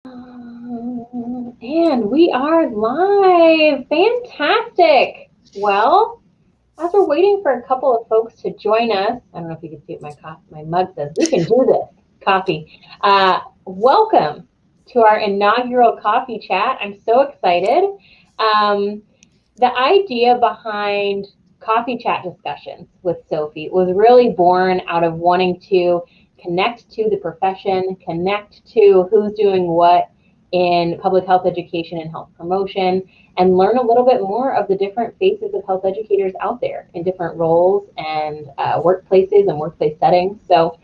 And we are live. Fantastic. Well, as we're waiting for a couple of folks to join us, I don't know if you can see what my mug says. We can do this. Coffee. Welcome to our inaugural coffee chat. I'm so excited. The idea behind coffee chat discussions with Sophie was really born out of wanting to connect to the profession, connect to who's doing what in public health education and health promotion, and learn a little bit more of the different faces of health educators out there in different roles and workplaces and workplace settings. So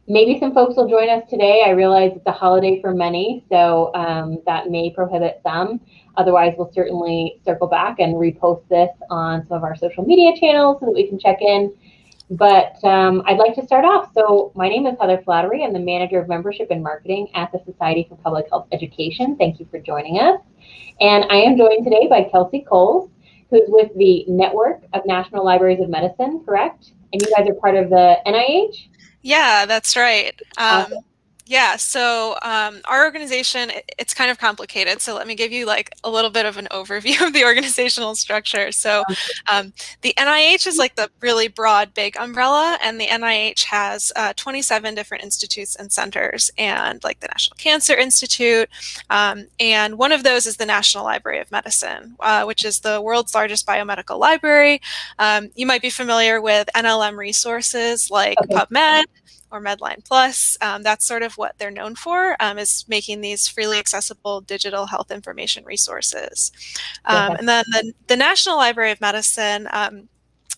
maybe some folks will join us today. I realize it's a holiday for many, so that may prohibit some. Otherwise, we'll certainly circle back and repost this on some of our social media channels so that we can check in. But I'd like to start off. So my name is Heather Flattery. I'm the Manager of Membership and Marketing at the Society for Public Health Education. Thank you for joining us. And I am joined today by Kelsey Cowles, who's with the Network of National Libraries of Medicine, correct? And you guys are part of the NIH? Yeah, that's right. Yeah, so our organization, it's kind of complicated. So let me give you like a little bit of an overview of the organizational structure. So the NIH is like the really broad, big umbrella, and the NIH has 27 different institutes and centers, and like the National Cancer Institute. And one of those is the National Library of Medicine, which is the world's largest biomedical library. You might be familiar with NLM resources like PubMed or Medline Plus. That's sort of what they're known for, is making these freely accessible digital health information resources. And then the National Library of Medicine,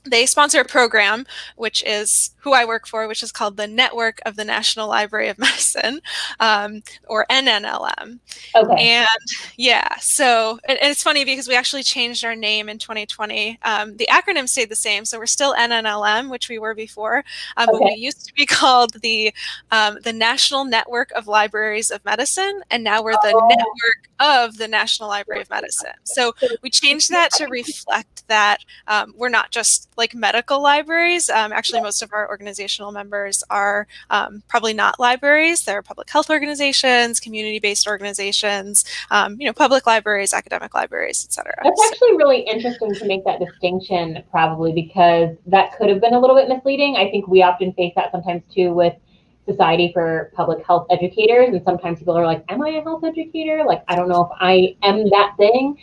they sponsor a program, which is who I work for, which is called the Network of the National Library of Medicine, or NNLM. Okay. And yeah, so it's funny because we actually changed our name in 2020. The acronym stayed the same, so we're still NNLM, which we were before, but we used to be called the National Network of Libraries of Medicine, and now we're the Network of the National Library of Medicine. So we changed that to reflect that we're not just like medical libraries. Actually, most of our organizational members are probably not libraries. They're public health organizations, community-based organizations, public libraries, academic libraries, et cetera. That's actually really interesting to make that distinction, probably, because that could have been a little bit misleading. I think we often face that sometimes too with Society for Public Health Educators, and sometimes people are like, am I a health educator? Like, I don't know if I am that thing.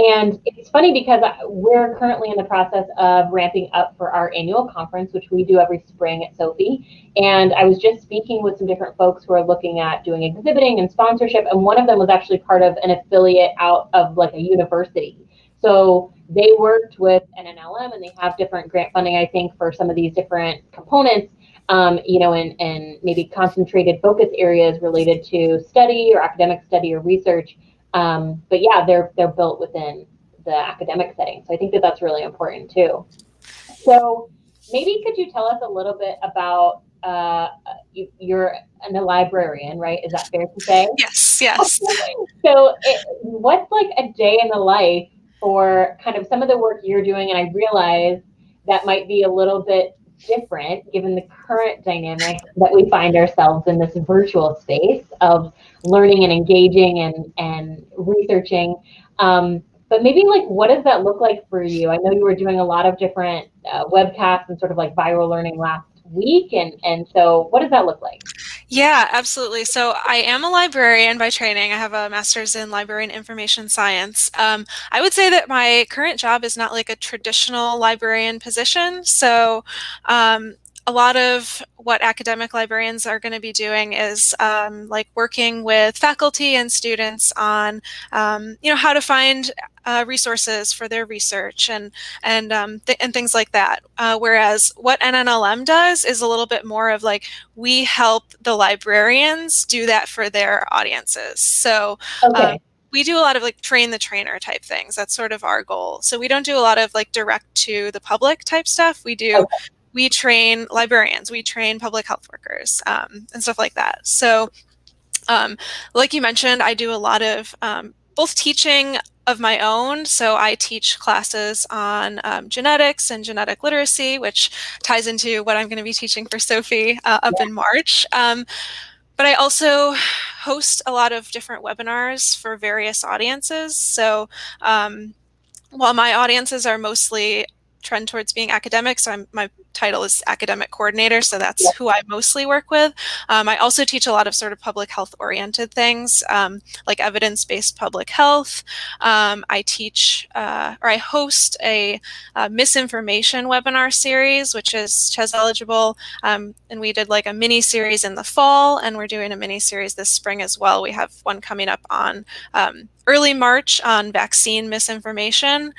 And it's funny because we're currently in the process of ramping up for our annual conference, which we do every spring at Sophie. And I was just speaking with some different folks who are looking at doing exhibiting and sponsorship. And one of them was actually part of an affiliate out of like a university. So they worked with NNLM, and they have different grant funding, I think, for some of these different components, and maybe concentrated focus areas related to study or academic study or research. But yeah, they're built within the academic setting. So I think that that's really important too. So maybe could you tell us a little bit about, you're a librarian, right? Is that fair to say? Yes. So what's like a day in the life for kind of some of the work you're doing? And I realize that might be a little bit different given the current dynamic that we find ourselves in this virtual space of learning and engaging and researching. But maybe like, what does that look like for you? I know you were doing a lot of different webcasts and sort of like viral learning last week. And so what does that look like? Yeah, absolutely. So I am a librarian by training. I have a master's in library and information science. I would say that my current job is not like a traditional librarian position. So a lot of what academic librarians are going to be doing is like working with faculty and students on, how to find resources for their research and things like that. Whereas what NNLM does is a little bit more of like, we help the librarians do that for their audiences. So we do a lot of like train the trainer type things. That's sort of our goal. So we don't do a lot of like direct to the public type stuff. We train librarians, we train public health workers, and stuff like that. So like you mentioned, I do a lot of both teaching of my own. So I teach classes on genetics and genetic literacy, which ties into what I'm going to be teaching for Sophie up in March. But I also host a lot of different webinars for various audiences. So while my audiences are mostly trend towards being academic, so my title is academic coordinator, so that's who I mostly work with. I also teach a lot of sort of public health oriented things, like evidence-based public health. I teach or I host a misinformation webinar series, which is CHES eligible, and we did like a mini series in the fall, and we're doing a mini series this spring as well. We have one coming up on early March on vaccine misinformation,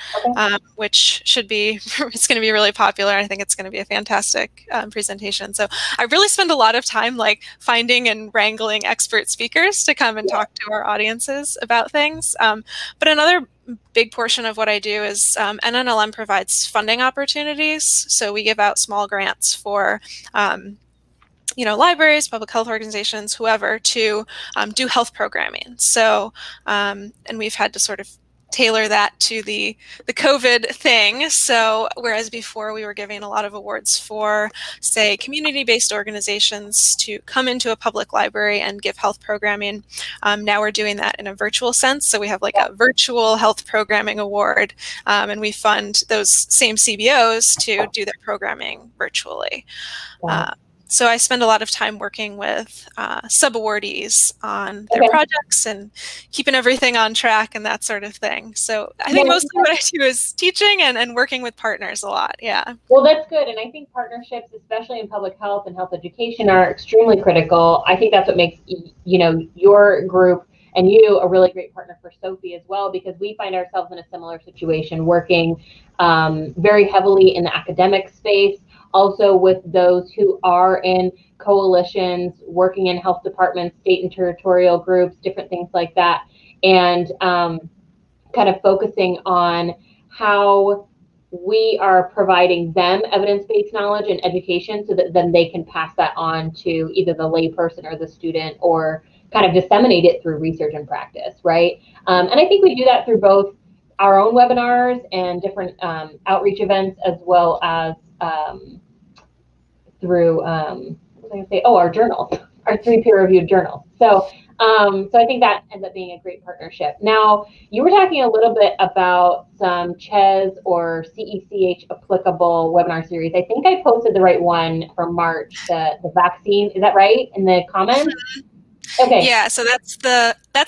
which should be, it's going to be really popular. I think it's going to be a fantastic presentation. So I really spend a lot of time like finding and wrangling expert speakers to come and talk to our audiences about things. But another big portion of what I do is NNLM provides funding opportunities. So we give out small grants for libraries, public health organizations, whoever, to do health programming. So, and we've had to sort of tailor that to the COVID thing. So whereas before we were giving a lot of awards for, say, community-based organizations to come into a public library and give health programming, now we're doing that in a virtual sense. So we have like a virtual health programming award, and we fund those same CBOs to do their programming virtually. So I spend a lot of time working with sub-awardees on their projects and keeping everything on track and that sort of thing. So I think mostly what I do is teaching and working with partners a lot. Yeah. Well, that's good. And I think partnerships, especially in public health and health education, are extremely critical. I think that's what makes, your group and you a really great partner for Sophe as well, because we find ourselves in a similar situation, working very heavily in the academic space, also with those who are in coalitions, working in health departments, state and territorial groups, different things like that, and kind of focusing on how we are providing them evidence-based knowledge and education so that then they can pass that on to either the layperson or the student, or kind of disseminate it through research and practice, right? And I think we do that through both our own webinars and different outreach events, as well as through, what was I going to say? Oh, our journals, our 3 peer-reviewed journals. So I think that ends up being a great partnership. Now, you were talking a little bit about some CHES or CECH applicable webinar series. I think I posted the right one for March, the vaccine. Is that right in the comments? Okay. Yeah, so that's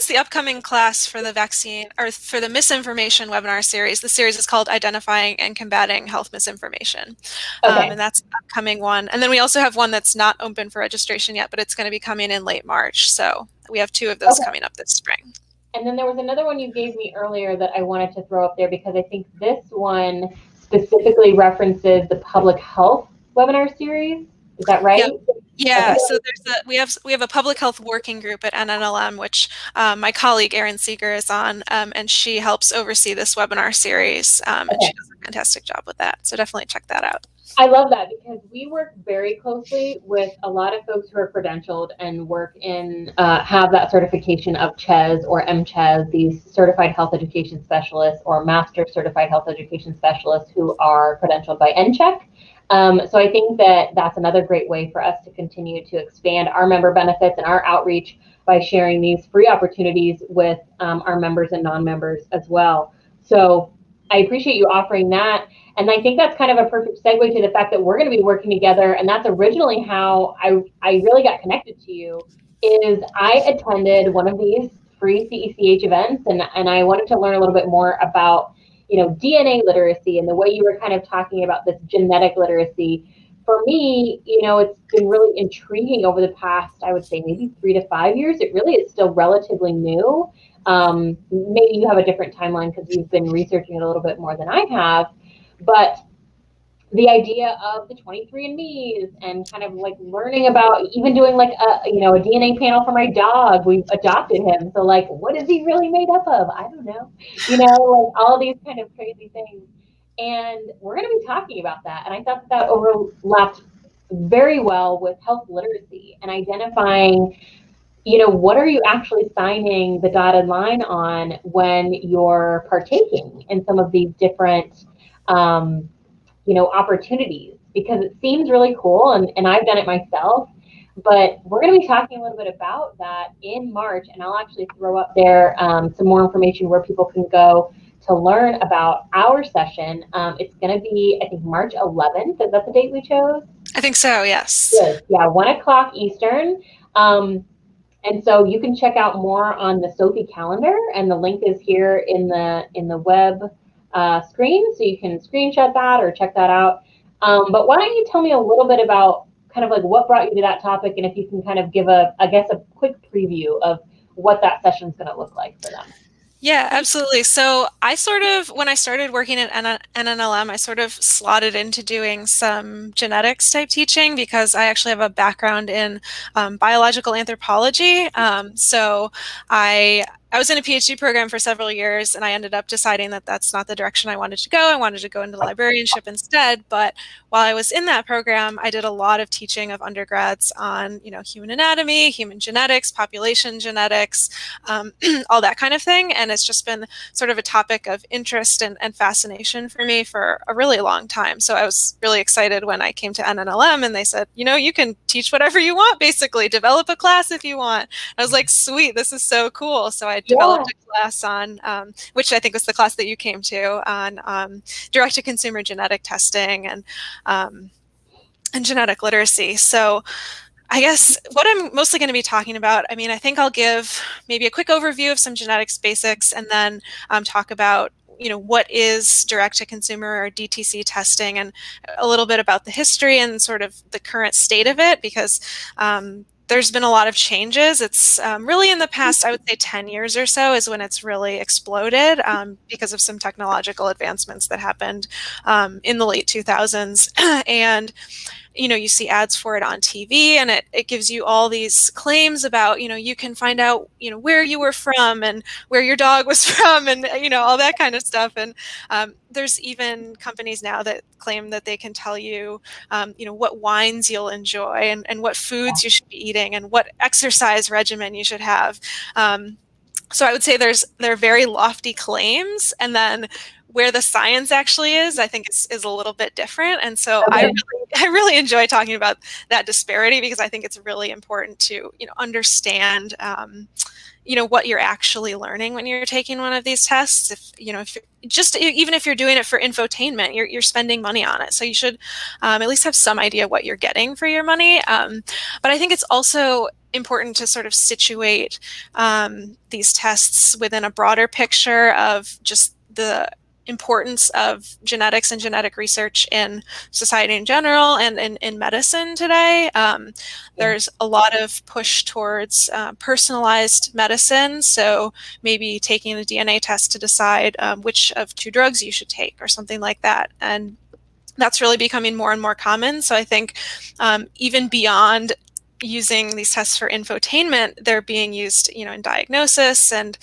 the upcoming class for the vaccine, or for the misinformation webinar series. The series is called Identifying and Combating Health Misinformation. And that's the upcoming one. And then we also have one that's not open for registration yet, but it's going to be coming in late March. So we have 2 of those coming up this spring. And then there was another one you gave me earlier that I wanted to throw up there, because I think this one specifically references the public health webinar series. Is that right? Yep. Yeah, so we have a public health working group at NNLM, which my colleague Erin Seeger is on, and she helps oversee this webinar series, and she does a fantastic job with that. So definitely check that out. I love that, because we work very closely with a lot of folks who are credentialed and work in, have that certification of CHES or MCHES, these certified health education specialists or master certified health education specialists who are credentialed by NCHEC. So I think that that's another great way for us to continue to expand our member benefits and our outreach by sharing these free opportunities with our members and non-members as well. So I appreciate you offering that. And I think that's kind of a perfect segue to the fact that we're going to be working together. And that's originally how I really got connected to you, is I attended one of these free CECH events, and I wanted to learn a little bit more about DNA literacy and the way you were kind of talking about this genetic literacy. For me, it's been really intriguing over the past, I would say maybe 3 to 5 years. It really is still relatively new. Maybe you have a different timeline because you've been researching it a little bit more than I have, but the idea of the 23andMe's and kind of like learning about even doing like a DNA panel for my dog. We've adopted him. So like, what is he really made up of? I don't know, like all these kind of crazy things. And we're going to be talking about that. And I thought that overlapped very well with health literacy and identifying, what are you actually signing the dotted line on when you're partaking in some of these different, opportunities, because it seems really cool. And I've done it myself. But we're going to be talking a little bit about that in March, and I'll actually throw up there some more information where people can go to learn about our session. It's going to be, I think, March 11th. Is that the date we chose? I think so, yes. Good. Yeah, 1 o'clock Eastern. And so you can check out more on the Sophe calendar, and the link is here in the web screen, so you can screenshot that or check that out. But why don't you tell me a little bit about kind of like what brought you to that topic, and if you can kind of give a quick preview of what that session is going to look like for them. Yeah, absolutely. So when I started working at NNLM, I sort of slotted into doing some genetics type teaching because I actually have a background in biological anthropology. So I was in a PhD program for several years, and I ended up deciding that that's not the direction I wanted to go. I wanted to go into librarianship instead. But while I was in that program, I did a lot of teaching of undergrads on, human anatomy, human genetics, population genetics, all that kind of thing. And it's just been sort of a topic of interest and fascination for me for a really long time. So I was really excited when I came to NNLM and they said, you can teach whatever you want, basically, develop a class if you want. I was like, sweet, this is so cool. So I developed a class on, which I think was the class that you came to, on direct-to-consumer genetic testing and genetic literacy. So I guess what I'm mostly going to be talking about, I think I'll give maybe a quick overview of some genetics basics and then talk about what is direct-to-consumer or DTC testing and a little bit about the history and sort of the current state of it, because there's been a lot of changes. It's really in the past, I would say 10 years or so is when it's really exploded because of some technological advancements that happened in the late 2000s. And you see ads for it on TV, and it gives you all these claims about, you can find out, where you were from and where your dog was from and, all that kind of stuff. And there's even companies now that claim that they can tell you, what wines you'll enjoy and what foods you should be eating and what exercise regimen you should have. So I would say there are very lofty claims, and then where the science actually is, I think is a little bit different. And so I really enjoy talking about that disparity because I think it's really important to, understand, what you're actually learning when you're taking one of these tests. Even if you're doing it for infotainment, you're spending money on it. So you should at least have some idea what you're getting for your money. But I think it's also important to sort of situate these tests within a broader picture of just the importance of genetics and genetic research in society in general and in medicine today. There's a lot of push towards personalized medicine. So maybe taking a DNA test to decide which of 2 drugs you should take or something like that. And that's really becoming more and more common. So I think even beyond using these tests for infotainment, they're being used, in diagnosis and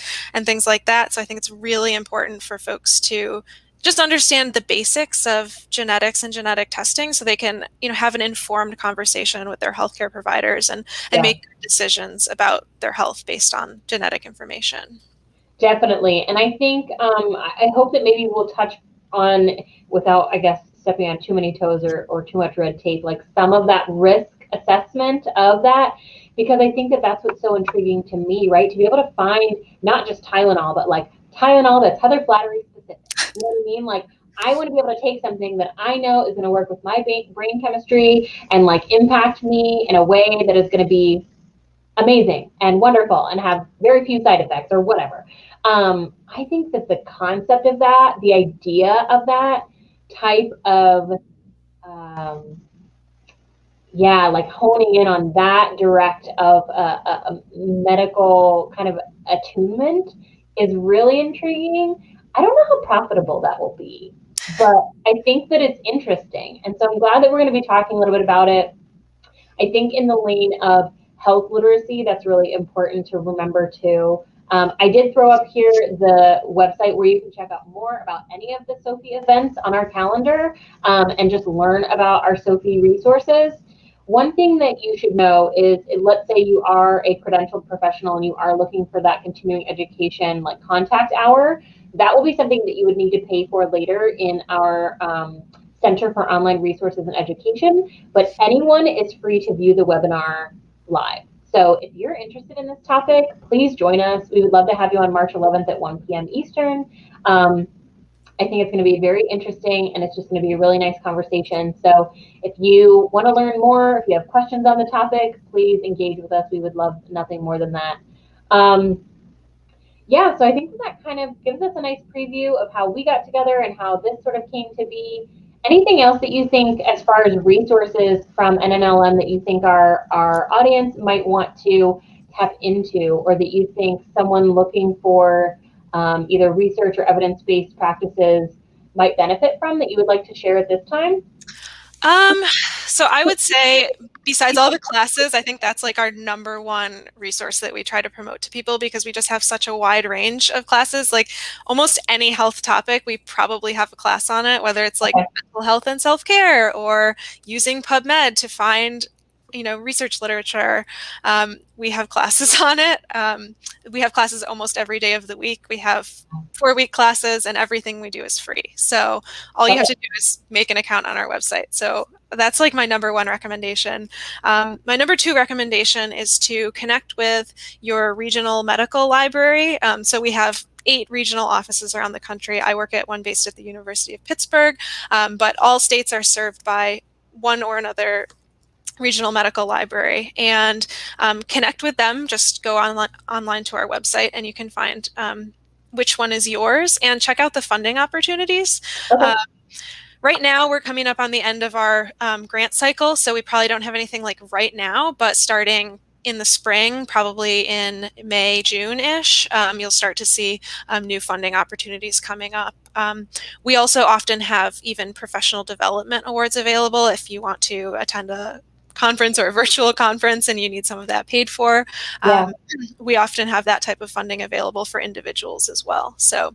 things like that. So I think it's really important for folks to just understand the basics of genetics and genetic testing so they can, have an informed conversation with their healthcare providers and make good decisions about their health based on genetic information. Definitely. And I think, I hope that maybe we'll touch on, without, I guess, stepping on too many toes or too much red tape, like some of that risk assessment of that, because I think that that's what's so intriguing to me, right? To be able to find not just Tylenol, but like Tylenol that's Heather Flattery specific. You know what I mean? Like, I want to be able to take something that I know is going to work with my brain chemistry and like impact me in a way that is going to be amazing and wonderful and have very few side effects or whatever. I think that the concept of that, the idea of that type of like honing in on that direct of a medical kind of attunement is really intriguing. I don't know how profitable that will be, but I think that it's interesting. And so I'm glad that we're going to be talking a little bit about it. I think in the lane of health literacy, that's really important to remember too. I did throw up here the website where you can check out more about any of the Sophe events on our calendar and just learn about our Sophe resources. One thing that you should know is, let's say you are a credentialed professional and you are looking for that continuing education like contact hour, that will be something that you would need to pay for later in our Center for Online Resources and Education, but anyone is free to view the webinar live. So if you're interested in this topic, please join us. We would love to have you on March 11th at 1 p.m. Eastern. I think it's going to be very interesting, and it's just going to be a really nice conversation. So if you want to learn more, if you have questions on the topic, please engage with us. We would love nothing more than that. Yeah, so I think that kind of gives us a nice preview of how we got together and how this sort of came to be. Anything else that you think, as far as resources from NNLM, that you think our audience might want to tap into, or that you think someone looking for either research or evidence-based practices might benefit from, that you would like to share at this time? So I would say, besides all the classes, I think that's like our number one resource that we try to promote to people, because we just have such a wide range of classes. Like almost any health topic, we probably have a class on it, whether it's like mental health and self-care, or using PubMed to find, you know, research literature. We have classes on it. We have classes almost every day of the week. We have 4-week classes, and everything we do is free. So all you have to do is make an account on our website. So that's like my number one recommendation. My number two recommendation is to connect with your regional medical library. So we have 8 regional offices around the country. I work at one based at the University of Pittsburgh, but all states are served by one or another regional medical library, and connect with them. Just go online to our website, and you can find which one is yours, and check out the funding opportunities. Okay. Right now, we're coming up on the end of our grant cycle, so we probably don't have anything like right now, but starting in the spring, probably in May, June-ish, you'll start to see new funding opportunities coming up. We also often have even professional development awards available if you want to attend a conference or a virtual conference and you need some of that paid for. We often have that type of funding available for individuals as well. So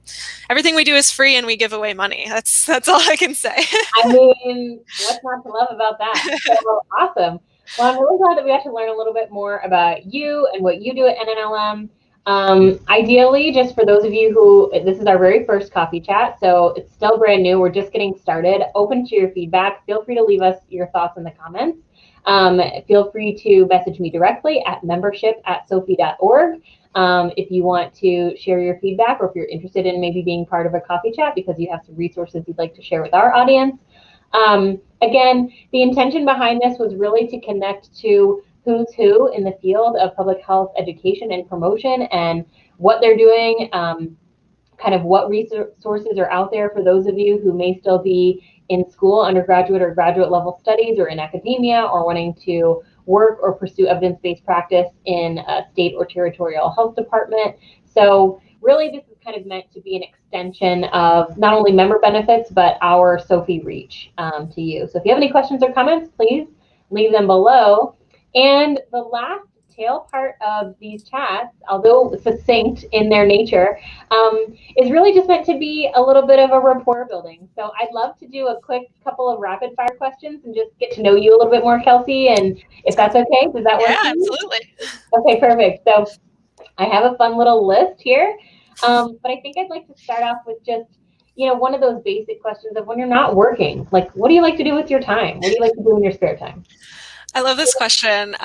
everything we do is free, and we give away money. That's all I can say. I mean, what's not to love about that? So awesome. Well, I'm really glad that we got to learn a little bit more about you and what you do at NNLM. Ideally, just for those of you who, this is our very first coffee chat, so it's still brand new. We're just getting started. Open to your feedback. Feel free to leave us your thoughts in the comments. Feel free to message me directly at membership@sophe.org if you want to share your feedback, or if you're interested in maybe being part of a coffee chat because you have some resources you'd like to share with our audience. Again, the intention behind this was really to connect to who's who in the field of public health education and promotion, and what they're doing, kind of what resources are out there for those of you who may still be in school, undergraduate or graduate level studies, or in academia, or wanting to work or pursue evidence-based practice in a state or territorial health department. So really, this is kind of meant to be an extension of not only member benefits, but our Sophe reach to you. So if you have any questions or comments, please leave them below. And the last tail part of these chats, although succinct in their nature, is really just meant to be a little bit of a rapport building. So I'd love to do a quick couple of rapid fire questions and just get to know you a little bit more, Kelsey, and if that's okay, does that work? Yeah, absolutely. Okay, perfect. So I have a fun little list here, but I think I'd like to start off with just, you know, one of those basic questions of when you're not working, like, what do you like to do with your time? What do you like to do in your spare time? I love this question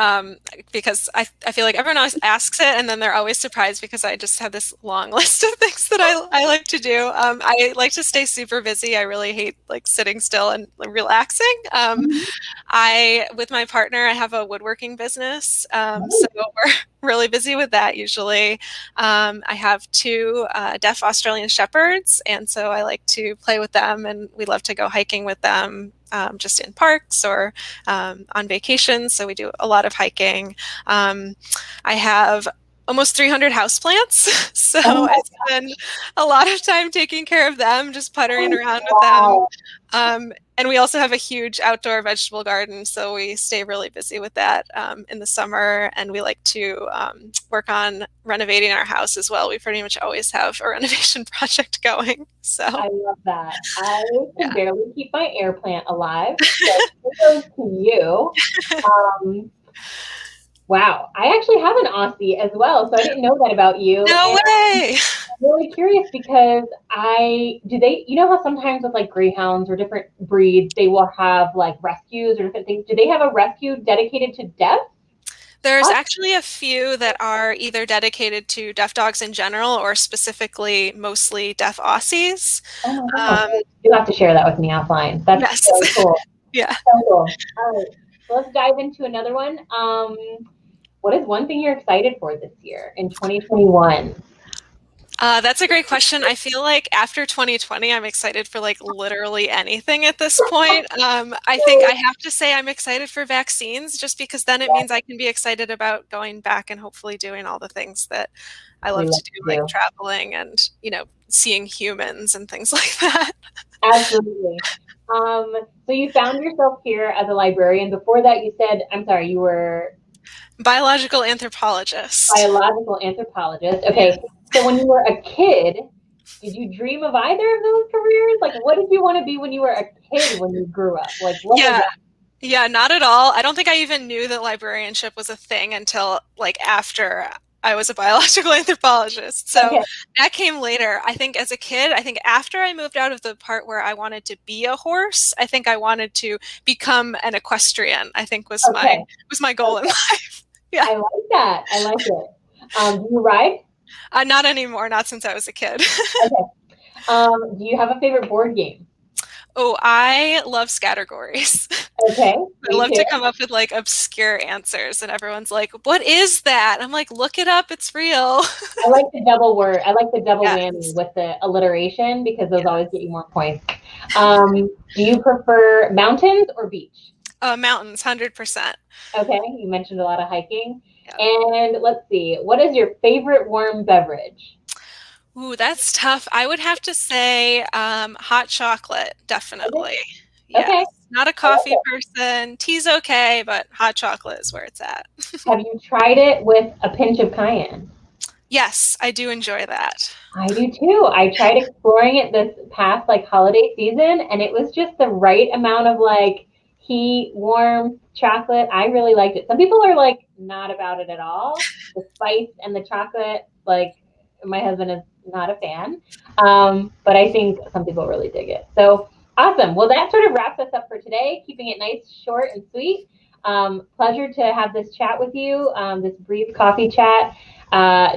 because I feel like everyone always asks it, and then they're always surprised because I just have this long list of things that I like to do. I like to stay super busy. I really hate like sitting still and relaxing. With my partner, I have a woodworking business, so we're really busy with that usually. I have 2 deaf Australian Shepherds, and so I like to play with them, and we love to go hiking with them. Just in parks or on vacation. So we do a lot of hiking. I have almost 300 houseplants. So I spend a lot of time taking care of them, just puttering around with them. And we also have a huge outdoor vegetable garden. So we stay really busy with that in the summer. And we like to work on renovating our house as well. We pretty much always have a renovation project going. So I love that. I can barely keep my air plant alive. So kudos to you. Wow, I actually have an Aussie as well, so I didn't know that about you. No way! I'm really curious because you know how sometimes with like greyhounds or different breeds, they will have like rescues or different things. Do they have a rescue dedicated to deaf? There's actually a few that are either dedicated to deaf dogs in general or specifically mostly deaf Aussies. Oh my gosh, you have to share that with me offline. That's Yes. so cool. Yeah. So cool. All right, so let's dive into another one. What is one thing you're excited for this year in 2021? That's a great question. I feel like after 2020, I'm excited for like literally anything at this point. I think I have to say I'm excited for vaccines just because then it means I can be excited about going back and hopefully doing all the things that I love to do, like traveling and, seeing humans and things like that. Absolutely. So you found yourself here as a librarian. Before that, you said, I'm sorry, you were biological anthropologist. Biological anthropologist. Okay. So when you were a kid, did you dream of either of those careers? Like, what did you want to be when you were a kid when you grew up? Like, what was that? Yeah, not at all. I don't think I even knew that librarianship was a thing until like after I was a biological anthropologist. So that came later. I think as a kid, after I moved out of the part where I wanted to be a horse, I think I wanted to become an equestrian, I think was my goal in life. Yeah. I like that. I like it. Do you ride? Not anymore, not since I was a kid. Do you have a favorite board game? Oh, I love categories. Okay. I love to come up with like obscure answers and everyone's like, what is that? I'm like, look it up, it's real. I like the double whammy with the alliteration because those always get you more points. Do you prefer mountains or beach? Mountains, 100%. Okay, you mentioned a lot of hiking. And let's see, what is your favorite warm beverage? Ooh, that's tough. I would have to say hot chocolate, definitely. Okay. Not a coffee person. Tea's okay, but hot chocolate is where it's at. Have you tried it with a pinch of cayenne? Yes, I do enjoy that. I do too. I tried exploring it this past holiday season, and it was just the right amount of heat, warm chocolate. I really liked it. Some people are not about it at all. The spice and the chocolate, my husband is not a fan. But I think some people really dig it. So awesome. Well, that sort of wraps us up for today, keeping it nice, short, and sweet. Pleasure to have this chat with you, this brief coffee chat.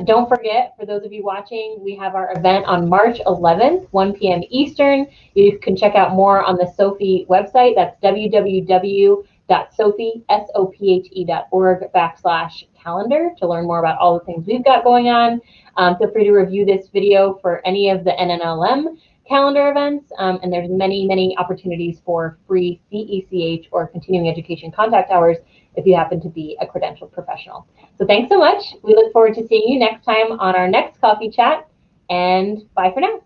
Don't forget, for those of you watching, we have our event on March 11th, 1 p.m. Eastern. You can check out more on the Sophe website. That's www.sophe.org/calendar to learn more about all the things we've got going on. Feel free to review this video for any of the NNLM calendar events, and there's many opportunities for free CECH or continuing education contact hours if you happen to be a credentialed professional. So thanks so much. We look forward to seeing you next time on our next coffee chat, and bye for now.